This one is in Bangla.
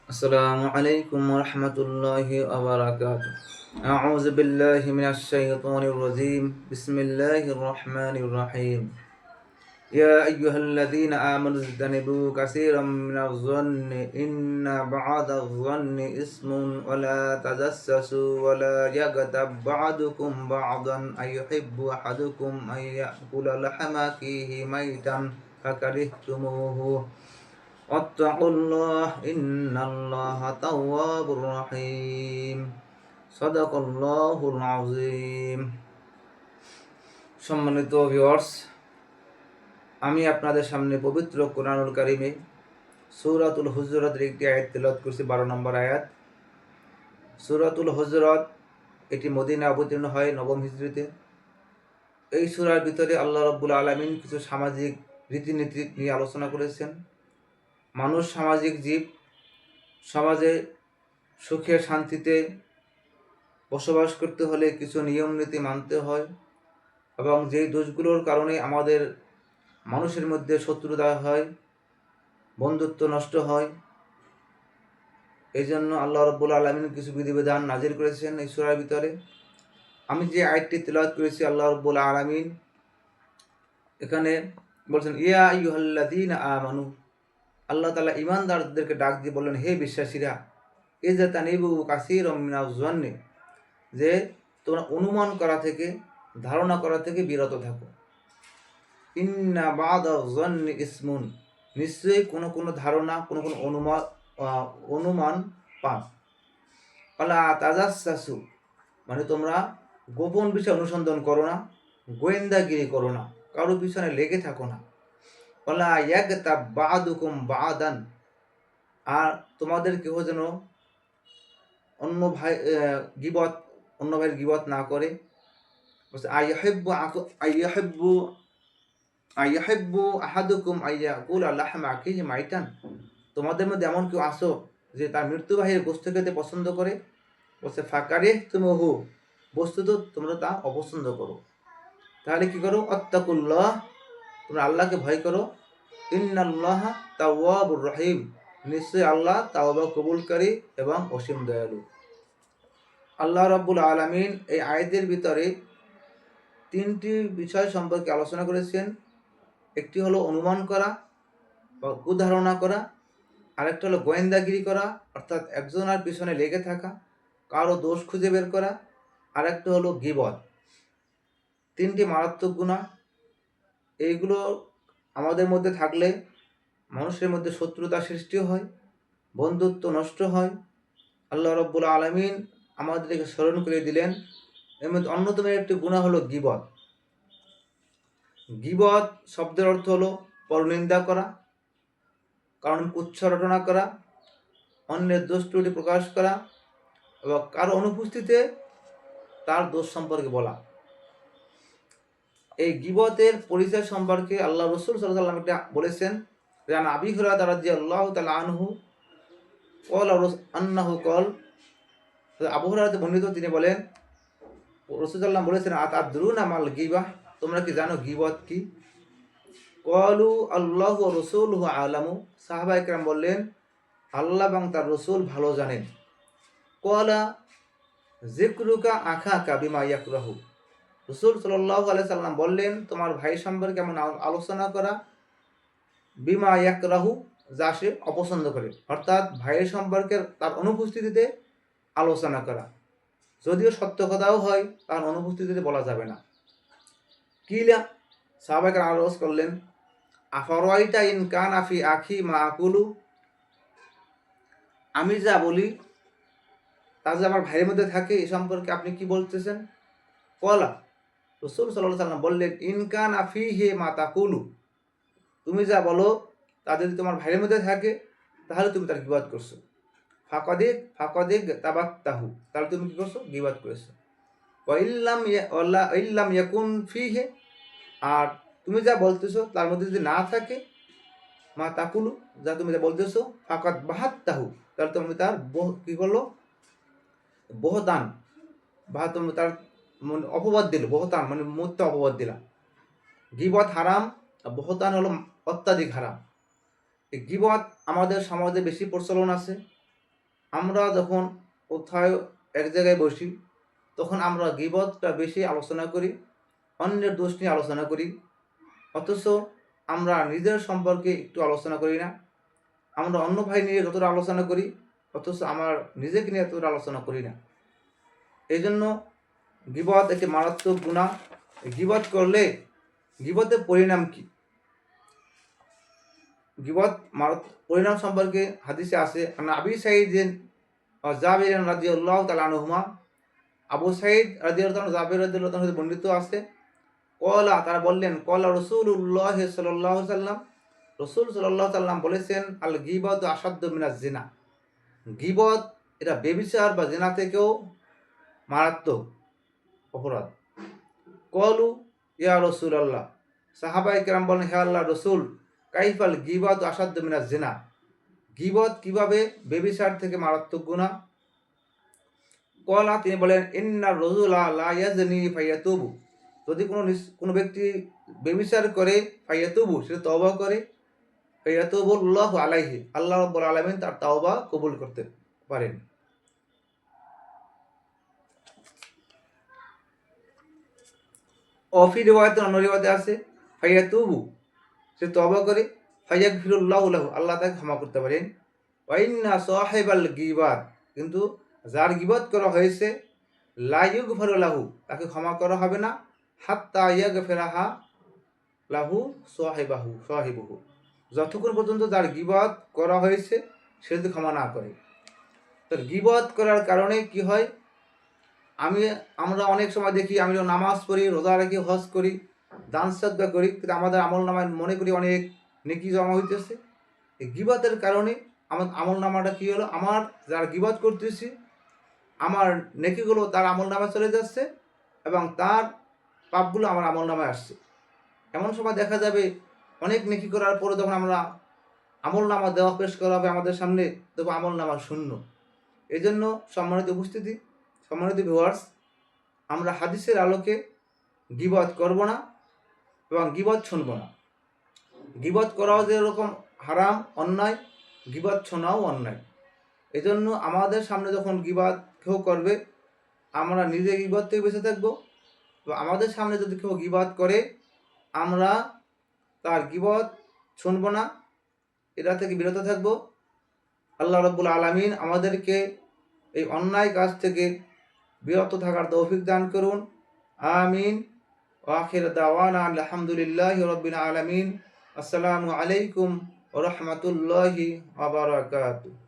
السلام عليكم ورحمة الله وبركاته. أعوذ بالله من الشيطان الرجيم. بسم الله الرحمن الرحيم. يا أيها الذين آمنوا اجتنبوا كثيرا من الظن إن بعض الظن إثم ولا تجسسوا ولا يغتب بعضكم بعضا أيحب أحدكم أن يأكل لحم أخيه ميتا فكرهتموه واتقوا الله إن الله تواب رحيم صدق الله العظيم. সম্মানিত ভিউয়ার্স, আমি আপনাদের সামনে পবিত্র কোরআনুল কারিমে সূরাতুল হুজুরাতের একটি আয়াত তেলাওয়াত করছি, 12 নম্বর আয়াত। সূরাতুল হুজুরাত এটি মদিনায় অবতীর্ণ হয় 9ম হিজরিতে। এই সূরার ভিতরে আল্লাহ রাব্বুল আলামিন কিছু সামাজিক রীতিনীতি নিয়ে আলোচনা করেছেন। মানুষ সামাজিক জীব, সমাজে সুখে শান্তিতে বসবাস করতে হলে কিছু নিয়ম নীতি মানতে হয়, এবং যেই দোষগুলোর কারণে আমাদের মানুষের মধ্যে শত্রুতা হয়, বন্ধুত্ব নষ্ট হয়, এই জন্য আল্লাহ রাব্বুল আলামিন কিছু বিধিবিধান নাজিল করেছেন এই সূরার ভিতরে। আমি যে আয়াতটি তেলাওয়াত করেছি, আল্লাহ রাব্বুল আলামিন এখানে বলছেন ইয়া আইয়ুহাল্লাযীনা আমানু, আল্লাহ তাআলা ঈমানদারদেরকে ডাক দিয়ে বললেন, হে বিশ্বাসীরা, ইজতানিবু কাসীরাম মিনাজ যন্নি, যে তোমরা অনুমান করা থেকে, ধারণা করা থেকে বিরত থাকো। ইন্না বা'দাজ যন্নি ইসমুন, নিশ্চয়ই কোনো কোনো ধারণা, কোনো কোনো অনুমান পাপ। ওয়ালা তাজাসসু, মানে তোমরা গোপন বিষয় অনুসন্ধান করো না, গোয়েন্দাগিরি করো না, কারো পিছনে লেগে থাকো না। ওয়ালা ইয়াগতাব বা'দুকুম বা'দান, আর তোমাদের কেউ যেন অন্য ভাই অন্য ভাইয়ের গিবত না করে। আইয়াহিব্বু আহাদুকুম আইয়াকুলা লাহমা আখিহি মাইতান, তোমাদের মধ্যে এমন কেউ আসো যে তার মৃত্যুবাহীর গোশত খেতে পছন্দ করে। বলছে ফাকারিহতুমুহু, বস্তুত তোমরা তা অপছন্দ করো। তাহলে কি করো? আত্তাকুল্লাহ, তোমরা আল্লাহকে ভয় করো। ইন্নাল্লাহা তাওয়াবুর রহিম, নিশ্চয়ই আল্লাহ তাওবা কবুলকারী এবং অসীম দয়ালু। আল্লাহ রাব্বুল আলামিন এই আয়াতের ভিতরে 3টি বিষয় সম্পর্কে আলোচনা করেছেন। একটি হলো অনুমান করা বা কুধারণা করা, আরেকটা হলো গোয়েন্দাগিরি করা, অর্থাৎ একজনের পিছনে লেগে থাকা, কারো দোষ খুঁজে বের করা, আরেকটা হলো গীবত। 3টি মারাত্মক গুনাহ। এইগুলো আমাদের মধ্যে থাকলে মানুষের মধ্যে শত্রুতা সৃষ্টি হয়, বন্ধুত্ব নষ্ট হয়। আল্লাহ রাব্বুল আলামিন আমাদেরকে স্মরণ করে দিলেন, এর মধ্যে অন্যতম একটি গুনাহ হলো গীবত। গীবত শব্দের অর্থ হলো পরনিন্দা করা, কারণ কুচ্ছ রটনা করা, অন্যের দোষ ত্রুটি প্রকাশ করা এবং কারো অনুপস্থিতিতে তার দোষ সম্পর্কে বলা। এই গীবতের পরিচয় সম্পর্কে আল্লাহ রাসূল সাল্লাল্লাহু আলাইহি ওয়াসাল্লাম এটা বলেছেন। রান আবি হুরায়রা রাদিয়াল্লাহু তাআলা আনহু ক্বালা আন্নাহু ক্বাল, আবু হুরায়রা বর্ণিত, তিনি বলেন রাসূল সাল্লাল্লাহু আলাইহি ওয়াসাল্লাম বলেছেন, আতাদরুনা মাল গীবাহ, তোমরা কি জানো গীবত কি? ক্বালু আল্লাহু ওয়া রাসূলুহু আ'লামু, সাহাবায়ে কেরাম বললেন, আল্লাহ এবং তার রাসূল ভালো জানেন। ক্বালা যিকরুকা আখাকা বিমা ইয়াকরাহু, রাসূল সাল্লাল্লাহু আলাইহি সাল্লাম বললেন, তোমার ভাই সম্পর্কে এমন আলোচনা করা, বিমা ইয়াকরাহু, যা সে অপছন্দ করে, অর্থাৎ ভাইয়ের সম্পর্কে তার অনুপস্থিতিতে আলোচনা করা। যদিও সত্য কথাও হয়, তার অনুপস্থিতিতে বলা যাবে না। কিলা, সাহাবায়ে আরজ করলেন, আফারাইতা ইন কানা ফি আখি মা আকুলু, আমি যা বলি তা যে আমার ভাইয়ের মধ্যে থাকে, এ সম্পর্কে আপনি কি বলতেছেন? কলা, রাসূল সাল্লাল্লাহু আলাইহি ওয়াসাল্লাম বললেন, ইন কানা ফিহি মা তাকুলু, তুমি যা বলো তা যদি তোমার ভাইয়ের মধ্যে থাকে, তাহলে তুমি তার গীবত করছো। ফাকাদিক তাবাক্তাহু, তাহলে তুমি কি করছো? গীবত করেছো। ইল্লাম ইয়াকুন ফিহি, আর তুমি যা বলতেছো তার মধ্যে যদি না থাকে, মা তাকুলু, যা তুমি যা বলতেছো, ফাকাদ বাহাত্তাহু, তাহলে তুমি তার কি করলো? বহতান, বা তুমি তার অপবাদ দিল। বহতান মানে মিথ্যা অপবাদ দিলা। গীবত হারাম, আর বহতান হলো অত্যাধিক হারাম। এই গীবত আমাদের সমাজে বেশি প্রচলন আছে। আমরা যখন কোথাও এক জায়গায় বসি তখন আমরা গীবতটা বেশি আলোচনা করি, অন্যের দোষ নিয়ে আলোচনা করি, অথচ আমরা নিজের সম্পর্কে একটু আলোচনা করি না। আমরা অন্য ভাই নিয়ে যতটা আলোচনা করি, অথচ আমার নিজেকে নিয়ে এতটা আলোচনা করি না। এই জন্য গীবত একটি মারাত্মক গুনাহ। গীবত করলে গীবতের পরিণাম কি? গীবত পরিণাম সম্পর্কে হাদিসে আছে, আবি সাঈদ জাবির রাদিয়াল্লাহু তাআলা আনহুমা, আবু সাঈদ রাদিয়াল্লাহু তাআলা জাবির রাদিয়াল্লাহু তাআলা বর্ণিত আছে, কলা তারা বললেন, কলা রাসূলুল্লাহ সাল্লাল্লাহু আলাইহি সাল্লাম, রাসূল সাল্লাল্লাহু আলাইহি সাল্লাম বলেছেন, আল গীবাতু আসাদ্দু মিনাজ জিনা, গীবত এটা ব্যভিচার বা জিনা থেকেও মারাত্মক অপরাধ। কলু ইয়া রাসূলুল্লাহ, সাহাবায়ে কেরাম বলেন, হে আল্লাহর রাসূল, কাইফাল গীবাতু আসাদ্দু মিনাজ জিনা, গীবত কিভাবে ব্যভিচার থেকে মারাত্মক গুনাহ? কলা তিনি বলেন, ইন্নার রাজুলা লা ইয়াজনি ফায়াতুবু, যদি কোনো ব্যক্তি ব্যভিচার করে ফায়াতুবু, সে তওবা করে, ফায়াতুবুল্লাহু আলাইহি, আল্লাহ রাব্বুল আলামিন তার তওবা কবুল করতে পারেন। অফি রিওয়ায়াতে, অন্য রিওয়ায়াতে আছে, ফায়াতুবু, সে তওবা করে, ফায়াগফিরুল্লাহু লাহু, আল্লাহ তাকে ক্ষমা করতে পারেন। ওয়া ইন্না সাহিবাল গীবাত, কিন্তু যার গীবত করা হয়েছে, লা ইউগফারু লাহু, তাকে ক্ষমা করা হবে না, হাত্তা ইয়াগফিরাহা লাহু সাহিবুহু, যতক্ষণ পর্যন্ত যার গীবত করা হয়েছে সে যদি ক্ষমা না করে। তো গীবত করার কারণে কি হয়? আমরা অনেক সময় দেখি, আমি নামাজ পড়ি, রোজা রাখি, হজ করি, দান সাদকা করি, কিন্তু আমাদের আমল নামায় মনে করি অনেক নেকি জমা হইতেছে। এই গীবতের কারণে আমার আমল নামাটা কী হলো, আমার যার গীবত করতেছি আমার নেকিগুলো তার আমল নামায় চলে যাচ্ছে এবং তার পাপগুলো আমার আমল নামায় আসছে। এমন সময় দেখা যাবে অনেক নেকি করার পরে যখন আমরা আমল নামা দেওয়া পেশ করা হবে আমাদের সামনে, তবু আমল নামা শূন্য। এই জন্য সম্মানিত উপস্থিতি, সম্মানিত ভিউয়ার্স, আমরা হাদিসের আলোকে গীবত করব না এবং গীবত শুনব না। গীবত করাও যেরকম হারাম, অন্যায়, গীবত শোনাও অন্যায়। এই জন্য আমাদের সামনে যখন গীবত কেউ করবে, আমরা নিজে গীবত থেকে বেঁচে থাকবো। তো আমাদের সামনে যদি কেউ গীবত করে, আমরা তার গীবত শুনব না, এটা থেকে বিরত থাকবো। আল্লাহ রাব্বুল আলামিন আমাদেরকে এই অন্যায় কাজ থেকে বিরত থাকার তৌফিক দান করুন। আমিন। ওয়া আখির দাওয়ানা আলহামদুলিল্লাহি রাব্বিল আলামিন। আসসালামু আলাইকুম ওয়া রাহমাতুল্লাহি ওয়া বারাকাতুহু।